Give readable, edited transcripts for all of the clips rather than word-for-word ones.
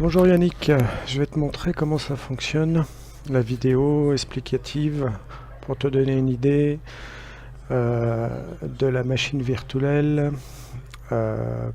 Bonjour Yannick, je vais te montrer comment ça fonctionne, la vidéo explicative pour te donner une idée de la machine virtuelle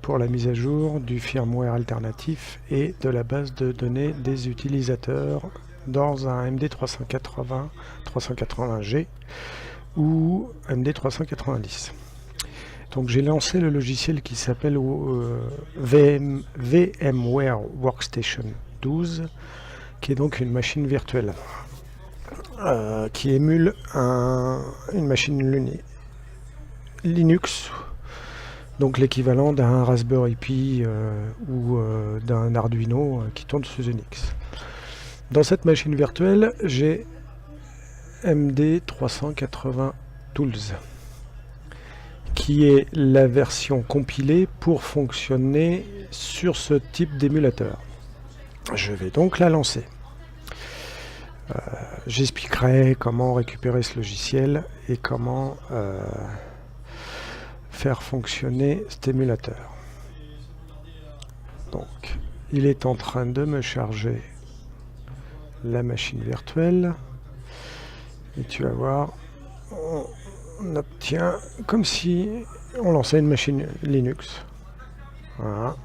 pour la mise à jour du firmware alternatif et de la base de données des utilisateurs dans un MD380, 380G ou MD390. Donc j'ai lancé le logiciel qui s'appelle VMware Workstation 12, qui est donc une machine virtuelle qui émule une machine Linux, donc l'équivalent d'un Raspberry Pi ou d'un Arduino qui tourne sous Unix. Dans cette machine virtuelle, j'ai MD380 Tools, qui est la version compilée pour fonctionner sur ce type d'émulateur. Je vais donc la lancer. J'expliquerai comment récupérer ce logiciel et comment faire fonctionner cet émulateur. Donc, il est en train de me charger la machine virtuelle et tu vas voir, on obtient comme si on lançait une machine Linux. Voilà.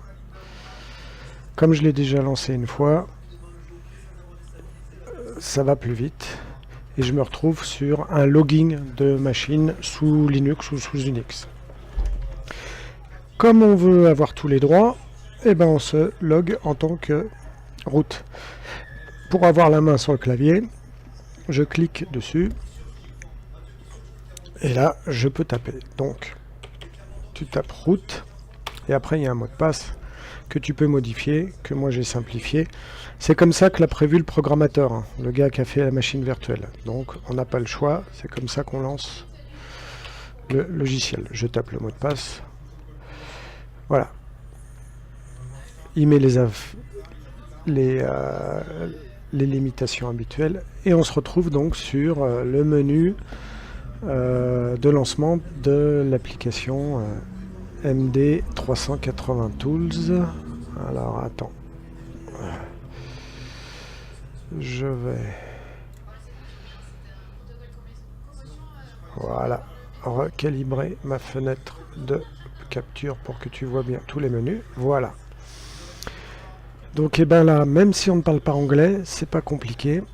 Comme je l'ai déjà lancé une fois, ça va plus vite et je me retrouve sur un logging de machine sous Linux ou sous Unix. Comme on veut avoir tous les droits, eh ben on se log en tant que root. Pour avoir la main sur le clavier, je clique dessus. Et là, je peux taper. Donc, tu tapes root. Et après, il y a un mot de passe que tu peux modifier, que moi j'ai simplifié. C'est comme ça que l'a prévu le programmateur, hein, le gars qui a fait la machine virtuelle. Donc, on n'a pas le choix. C'est comme ça qu'on lance le logiciel. Je tape le mot de passe. Voilà. Il met les limitations habituelles. Et on se retrouve donc sur le menu de lancement de l'application MD380 Tools. Alors attends, je vais recalibrer ma fenêtre de capture pour que tu vois bien tous les menus. Voilà. Donc et ben là, même si on ne parle pas anglais, c'est pas compliqué.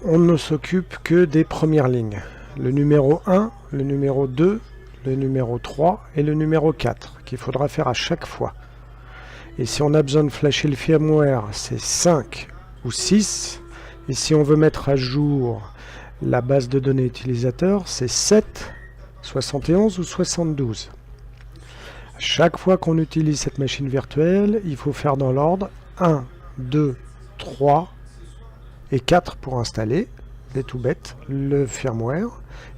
On ne s'occupe que des premières lignes. Le numéro 1, le numéro 2, le numéro 3 et le numéro 4 qu'il faudra faire à chaque fois. Et si on a besoin de flasher le firmware, c'est 5 ou 6. Et si on veut mettre à jour la base de données utilisateur, c'est 7, 71 ou 72. À chaque fois qu'on utilise cette machine virtuelle, il faut faire dans l'ordre 1, 2, 3 et 4 pour installer. C'est tout bête, le firmware.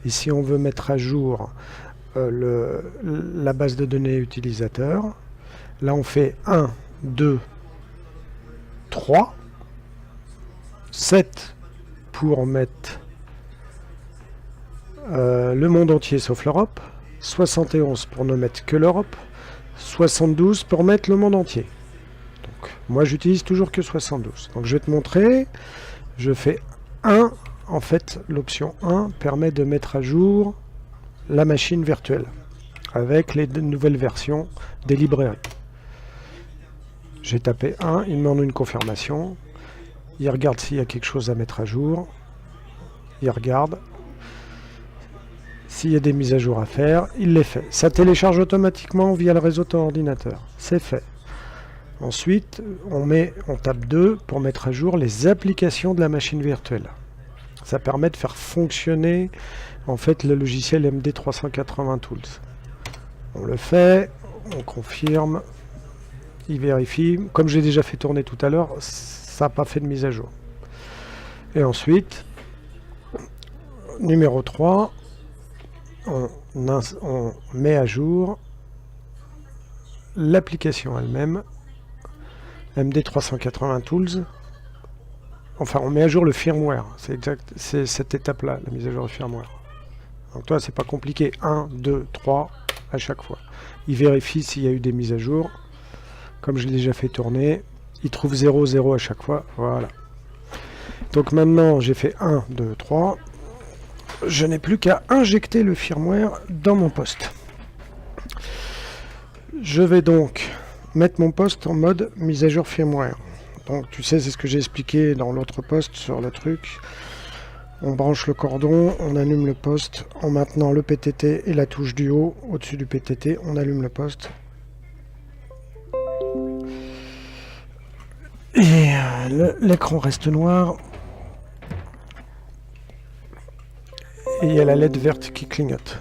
Et si on veut mettre à jour la base de données utilisateur, là on fait 1, 2, 3, 7 pour mettre le monde entier sauf l'Europe, 71 pour ne mettre que l'Europe, 72 pour mettre le monde entier. Donc moi j'utilise toujours que 72. Donc je vais te montrer, je fais 1. En fait, l'option 1 permet de mettre à jour la machine virtuelle avec les nouvelles versions des librairies. J'ai tapé 1, il me demande une confirmation. Il regarde s'il y a quelque chose à mettre à jour. Il regarde. S'il y a des mises à jour à faire, il les fait. Ça télécharge automatiquement via le réseau de ton ordinateur. C'est fait. Ensuite, on tape 2 pour mettre à jour les applications de la machine virtuelle. Ça permet de faire fonctionner en fait le logiciel MD380 Tools. On le fait, on confirme, il vérifie. Comme j'ai déjà fait tourner tout à l'heure, ça n'a pas fait de mise à jour. Et ensuite, numéro 3, on met à jour l'application elle-même, MD380 Tools. Enfin, on met à jour le firmware. C'est exact, c'est cette étape-là, la mise à jour du firmware. Donc toi, c'est pas compliqué. 1, 2, 3 à chaque fois. Il vérifie s'il y a eu des mises à jour. Comme je l'ai déjà fait tourner, il trouve 0, 0 à chaque fois. Voilà. Donc maintenant, j'ai fait 1, 2, 3. Je n'ai plus qu'à injecter le firmware dans mon poste. Je vais donc mettre mon poste en mode mise à jour firmware. Donc tu sais, c'est ce que j'ai expliqué dans l'autre poste sur le truc. On branche le cordon, on allume le poste en maintenant le PTT et la touche du haut. Au-dessus du PTT, on allume le poste. Et l'écran reste noir. Et il y a la LED verte qui clignote.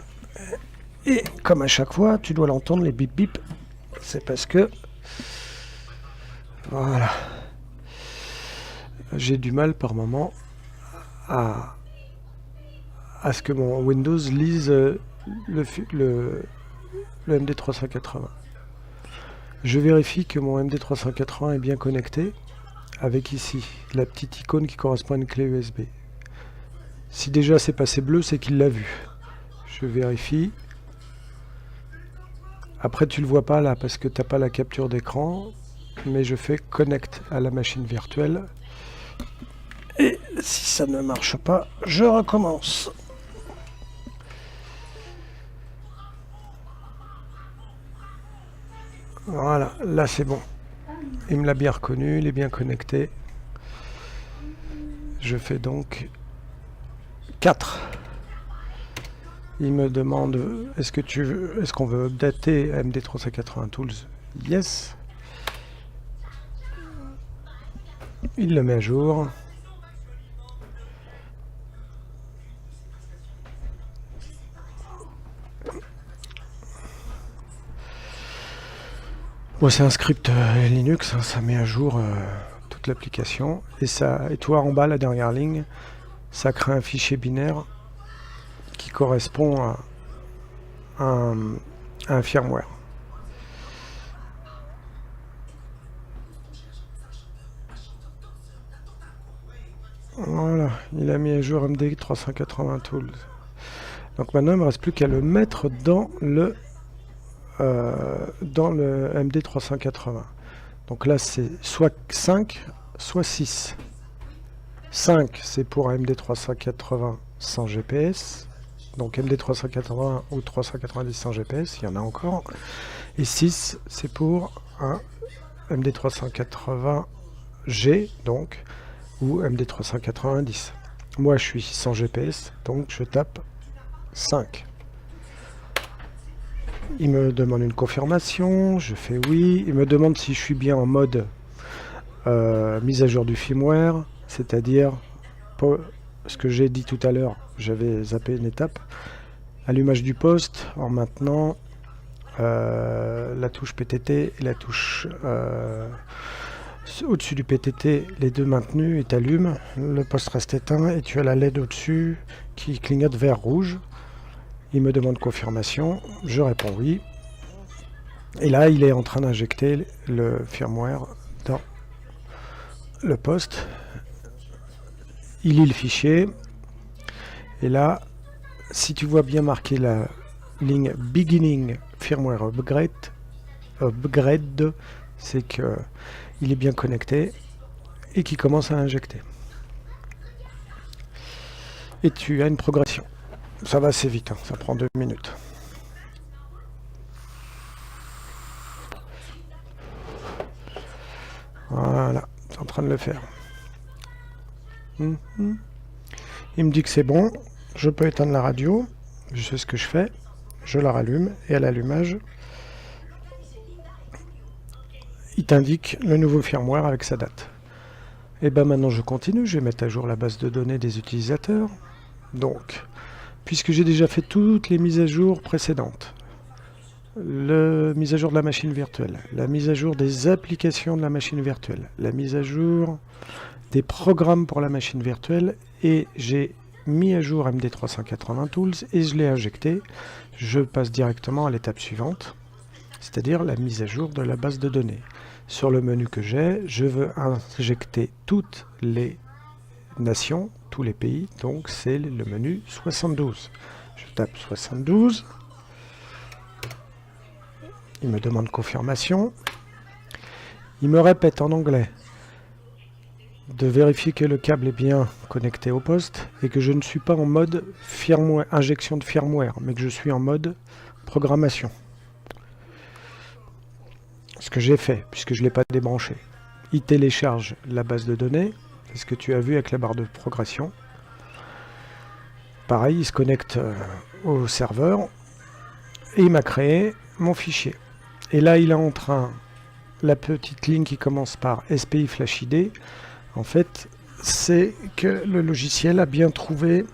Et comme à chaque fois, tu dois l'entendre, les bip bip. C'est parce que... Voilà. J'ai du mal par moment à ce que mon Windows lise le MD380. Je vérifie que mon MD380 est bien connecté avec ici la petite icône qui correspond à une clé USB. Si déjà c'est passé bleu, c'est qu'il l'a vu. Je vérifie. Après tu le vois pas là parce que tu n'as pas la capture d'écran, mais je fais connect à la machine virtuelle. Et si ça ne marche pas, je recommence. Voilà, là c'est bon. Il me l'a bien reconnu, il est bien connecté. Je fais donc 4. Il me demande est-ce qu'on veut updater MD380 Tools? Yes. Il le met à jour. Bon, c'est un script Linux, hein, ça met à jour toute l'application. Et toi en bas, la dernière ligne, ça crée un fichier binaire qui correspond à un firmware. Voilà, il a mis à jour MD380 Tools. Donc maintenant, il ne me reste plus qu'à le mettre dans le MD380. Donc là, c'est soit 5, soit 6. 5, c'est pour un MD380 sans GPS. Donc MD380 ou 390 sans GPS, il y en a encore. Et 6, c'est pour un MD380G, donc, ou MD390. Moi, je suis sans GPS, donc je tape 5. Il me demande une confirmation, je fais oui. Il me demande si je suis bien en mode mise à jour du firmware, c'est-à-dire ce que j'ai dit tout à l'heure, j'avais zappé une étape. Allumage du poste en maintenant la touche PTT et la touche au-dessus du PTT, les deux maintenus, et t'allumes. Le poste reste éteint et tu as la LED au-dessus qui clignote vert rouge. Il me demande confirmation, je réponds oui. Et là, il est en train d'injecter le firmware dans le poste. Il lit le fichier. Et là, si tu vois bien marqué la ligne Beginning Firmware Upgrade, c'est que il est bien connecté et qu'il commence à injecter. Et tu as une progression. Ça va assez vite, hein, ça prend 2 minutes. Voilà, c'est en train de le faire. Il me dit que c'est bon, je peux éteindre la radio, je sais ce que je fais, je la rallume et à l'allumage, il t'indique le nouveau firmware avec sa date. Et ben maintenant je continue, je vais mettre à jour la base de données des utilisateurs. Donc, puisque j'ai déjà fait toutes les mises à jour précédentes, la mise à jour de la machine virtuelle, la mise à jour des applications de la machine virtuelle, la mise à jour des programmes pour la machine virtuelle, et j'ai mis à jour MD380 Tools et je l'ai injecté. Je passe directement à l'étape suivante, c'est-à-dire la mise à jour de la base de données. Sur le menu que j'ai, je veux injecter toutes les nations, tous les pays, donc c'est le menu 72. Je tape 72. Il me demande confirmation. Il me répète en anglais de vérifier que le câble est bien connecté au poste et que je ne suis pas en mode firmware, injection de firmware, mais que je suis en mode programmation. Ce que j'ai fait, puisque je ne l'ai pas débranché. Il télécharge la base de données, c'est ce que tu as vu avec la barre de progression. Pareil, il se connecte au serveur et il m'a créé mon fichier. Et là, il est en train, la petite ligne qui commence par SPI Flash ID, en fait, c'est que le logiciel a bien trouvé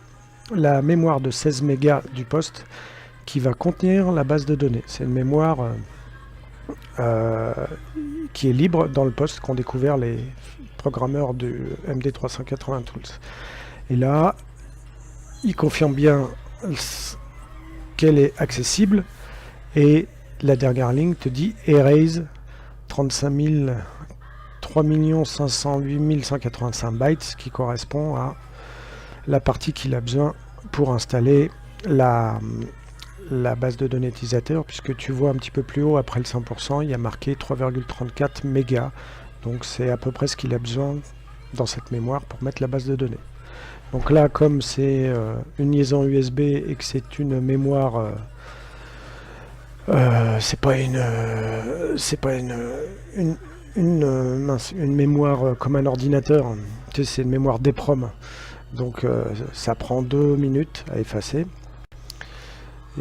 la mémoire de 16 mégas du poste qui va contenir la base de données. C'est une mémoire qui est libre dans le poste qu'ont découvert les programmeurs du MD380 Tools. Et là, il confirme bien qu'elle est accessible et la dernière ligne te dit erase 3 508 185 bytes, qui correspond à la partie qu'il a besoin pour installer la base de données utilisateur, puisque tu vois un petit peu plus haut, après le 100%, il y a marqué 3,34 mégas. Donc c'est à peu près ce qu'il a besoin dans cette mémoire pour mettre la base de données. Donc là, comme c'est une liaison USB et que c'est une mémoire, c'est pas une mémoire comme un ordinateur, tu sais, c'est une mémoire d'EPROM. Donc ça prend 2 minutes à effacer.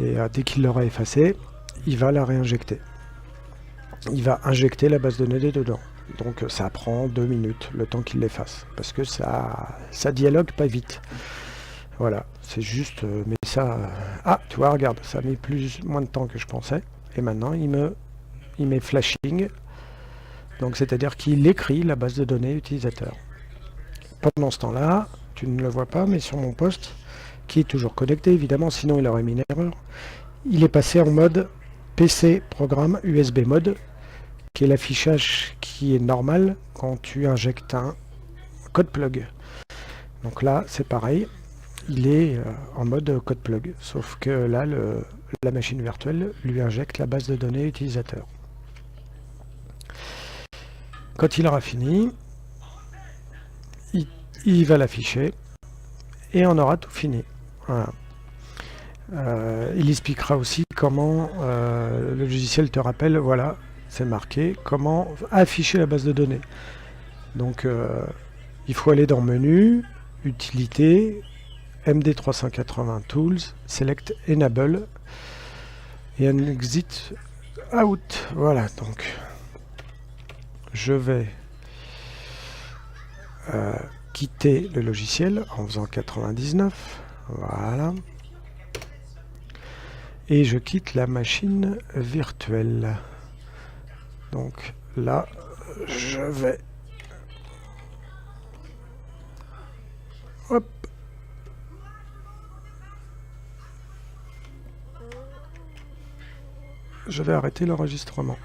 Et dès qu'il l'aura effacée, il va la réinjecter. Il va injecter la base de données dedans. Donc ça prend 2 minutes, le temps qu'il l'efface. Parce que ça dialogue pas vite. Voilà, c'est juste... mais ça... ah, tu vois, regarde, ça a mis moins de temps que je pensais. Et maintenant, il met flashing. Donc c'est-à-dire qu'il écrit la base de données utilisateur. Pendant ce temps-là, tu ne le vois pas, mais sur mon poste, qui est toujours connecté, évidemment, sinon il aurait mis une erreur, il est passé en mode PC programme USB mode, qui est l'affichage qui est normal quand tu injectes un code plug. Donc là, c'est pareil, il est en mode code plug, sauf que là, la machine virtuelle lui injecte la base de données utilisateur. Quand il aura fini, il va l'afficher et on aura tout fini. Voilà. Il expliquera aussi comment le logiciel te rappelle, voilà, c'est marqué, comment afficher la base de données. Donc il faut aller dans Menu, Utilité, MD380 Tools, Select Enable et un Exit Out. Voilà, donc je vais quitter le logiciel en faisant 99. Voilà. Et je quitte la machine virtuelle. Donc là, je vais... hop. Je vais arrêter l'enregistrement.